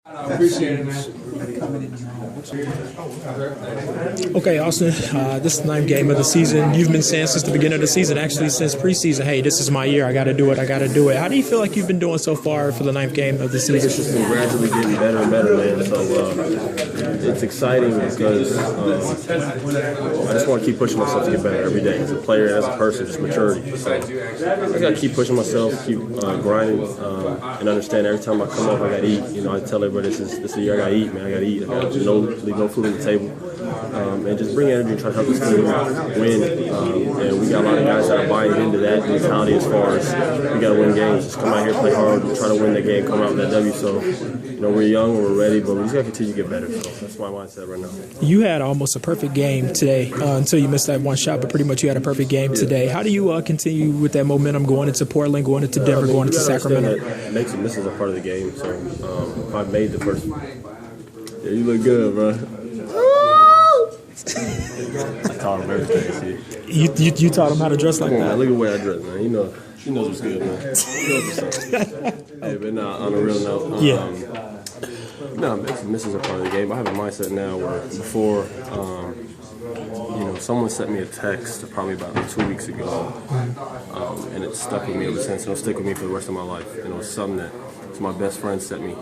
I appreciate it, man. Okay, Austin, this is the ninth game of the season. You've been saying since the beginning of the season, actually since preseason, hey, this is my year. I got to do it. I got to do it. How do you feel like you've been doing so far for the ninth game of the season? It's just been gradually getting better and better, man. So it's exciting because I just want to keep pushing myself to get better every day as a player and as a person, just maturity. So I got to keep pushing myself, keep grinding, and understand every time I come up, I got to eat. You know, I tell everybody this is the year I got to eat, man. I got to eat. I got to leave no food on the table. And just bring energy and try to help this team win. And we got a lot of guys that are buying into that mentality as far as we got to win games. Just come out here, play hard, try to win the game, come out with that W. So, you know, we're young, we're ready, but we just got to continue to get better. So that's my mindset right now. You had almost a perfect game today until you missed that one shot, but pretty much you had a perfect game today. How do you continue with that momentum going into Portland, going into Denver, going into Sacramento? Makes and misses are part of the game. So if I made the first, yeah, you look good, bro. I taught him everything. See, you taught him how to dress like that. Man, look at the way I dress, man. You know, he knows what's good, man. He knows what's up. Hey, but now on a real note, no, misses are part of the game. I have a mindset now where before, you know, someone sent me a text probably about 2 weeks ago, and it stuck with me ever since. It'll stick with me for the rest of my life. And it was something that my best friend sent me.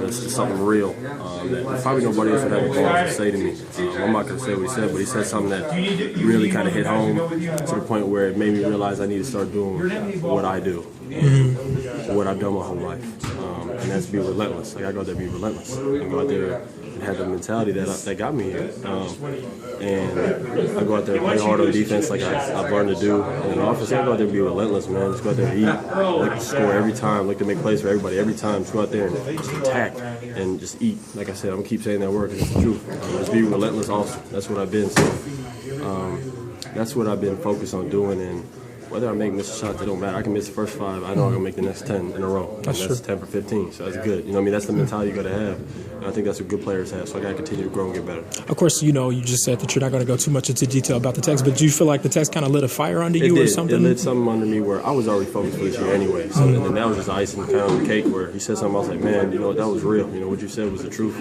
It's just something real that probably nobody else would have a balls to say to me. I'm not going to say what he said, but he said something that really kind of hit home to the point where it made me realize I need to start doing what I do, what I've done my whole life, and that's be relentless. Like I go out there and be relentless. I go out there and have the mentality that got me here, and I go out there and play hard on defense like I've learned to do. And in the offense, I go out there and be relentless, man. Just go out there and eat, like to score every time, like to make plays for everybody every time. Just go out there and just attack and just eat. Like I said, I'm gonna keep saying that word because it's the truth. Just be relentless also. That's what I've been. So that's what I've been focused on doing. And whether I make miss shots, it don't matter. I can miss the first 5. I know I'm going to make the next 10 in a row. That's 10 for 15, so that's good. You know what I mean? That's the mentality you got to have. And I think that's what good players have, so I got to continue to grow and get better. Of course, you know, you just said that you're not going to go too much into detail about the text, but do you feel like the text kind of lit a fire under you or something? It lit something under me where I was already focused for this year anyway. So and then that was just icing kind of on the cake where he said something. I was like, man, you know, that was real. You know, what you said was the truth.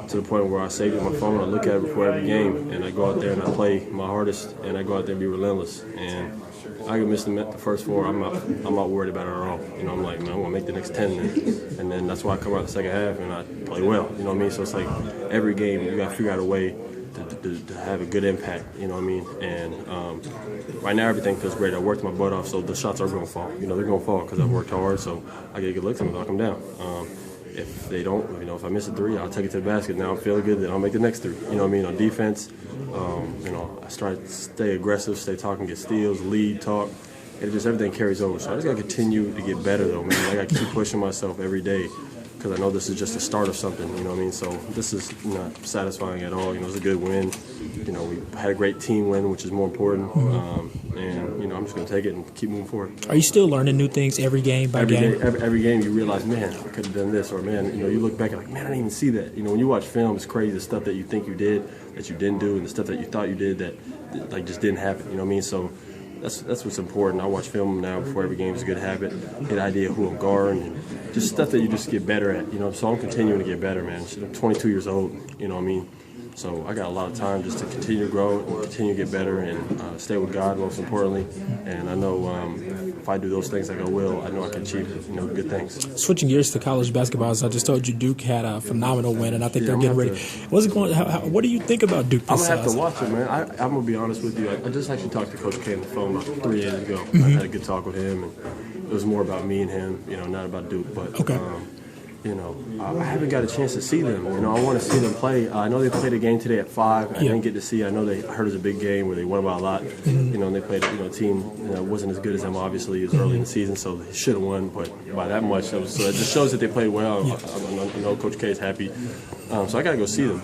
To the point where I saved it on my phone, I look at it before every game, and I go out there and I play my hardest, and I go out there and be relentless. And I can miss the first 4. I'm not worried about it at all. You know, I'm like, man, I'm gonna make the next 10, and then that's why I come out the second half and I play well. You know what I mean? So it's like every game you gotta figure out a way to have a good impact. You know what I mean? And right now everything feels great. I worked my butt off, so the shots are gonna fall. You know, they're gonna fall because I've worked hard. So I get a good look at them and knock them down. If they don't, you know, if I miss a 3, I'll take it to the basket. Now I'm feeling good, then I'll make the next 3. You know what I mean? On defense, you know, I try to stay aggressive, stay talking, get steals, lead, talk. And just everything carries over. So I just got to continue to get better, though, man. I got to keep pushing myself every day because I know this is just the start of something, you know what I mean? So this is not satisfying at all. You know, it's a good win. You know, we had a great team win, which is more important. And, you know, I'm just going to take it and keep moving forward. Are you still learning new things every game by game? Every game you realize, man, I could have done this. Or, man, you know, you look back and like, man, I didn't even see that. You know, when you watch film, it's crazy the stuff that you think you did that you didn't do and the stuff that you thought you did that, like, just didn't happen. You know what I mean? So that's what's important. I watch film now before every game. It's a good habit. Get an idea of who I'm guarding and just stuff that you just get better at. You know, so I'm continuing to get better, man. I'm 22 years old. You know what I mean? So I got a lot of time just to continue to grow and continue to get better and stay with God most importantly. And I know if I do those things like I will, I know I can achieve, you know, good things. Switching gears to college basketball, as I just told you, Duke had a phenomenal win, and I think they're getting ready. What's it going? What do you think about Duke? I'm gonna have to watch it, man. I'm gonna be honest with you. I just actually talked to Coach K on the phone about 3 years ago. I had a good talk with him, and it was more about me and him, you know, not about Duke. But you know, I haven't got a chance to see them. You know, I want to see them play. I know they played a game today at 5. I didn't get to see. I know I heard it was a big game where they won by a lot. You know, and they played a team that wasn't as good as them. Obviously, it was early in the season, so they should have won, but by that much. So it just shows that they played well. I know Coach K is happy. So I got to go see them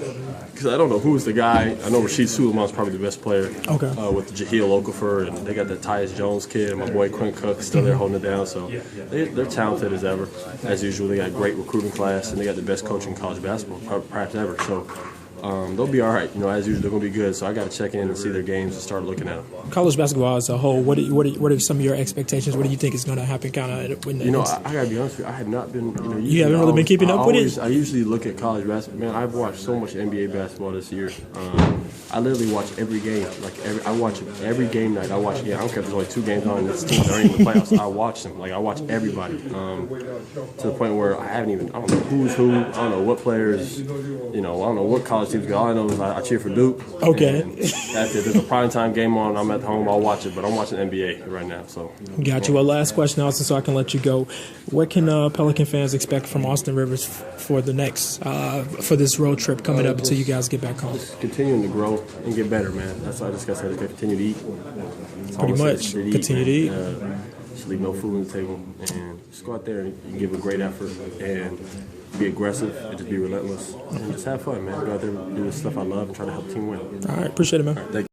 because I don't know who's the guy. I know Rasheed Suleiman's probably the best player with Jahlil Okafor, and they got the Tyus Jones kid and my boy Quinn Cook still there holding it down. So they're talented as ever, as usual. They got a great recruiting class, and they got the best coach in college basketball perhaps ever. So they'll be all right. You know, as usual, they're gonna be good. So I got to check in and see their games and start looking at them. College basketball as a whole, what are some of your expectations? What do you think is going to happen? Kind of, you know, I gotta be honest with you. I have not been. You know, you haven't really been keeping up with it. I usually look at college basketball. Man, I've watched so much NBA basketball this year. I literally watch every game. I watch every game night. I watch. Yeah, I don't care if there's only 2 games on. This team aren't in the playoffs. I watch them. Like I watch everybody. To the point where I don't know who's who. I don't know what players. You know, I don't know what college teams go. All I know is I cheer for Duke. Okay. That's it. There's a primetime game on. I'm at home. I'll watch it. But I'm watching NBA right now. So. Got you. Well, last question, Austin, so I can let you go. What can Pelican fans expect from Austin Rivers for the next for this road trip coming up until you guys get back home? Just continuing to grow and get better, man. That's all I just got to say. Just gotta continue to eat. Pretty much. Continue to eat. Just leave no food on the table and just go out there and give a great effort and be aggressive and just be relentless and just have fun, man. Go out there and do the stuff I love and try to help the team win. All right. Appreciate it, man. Thank you.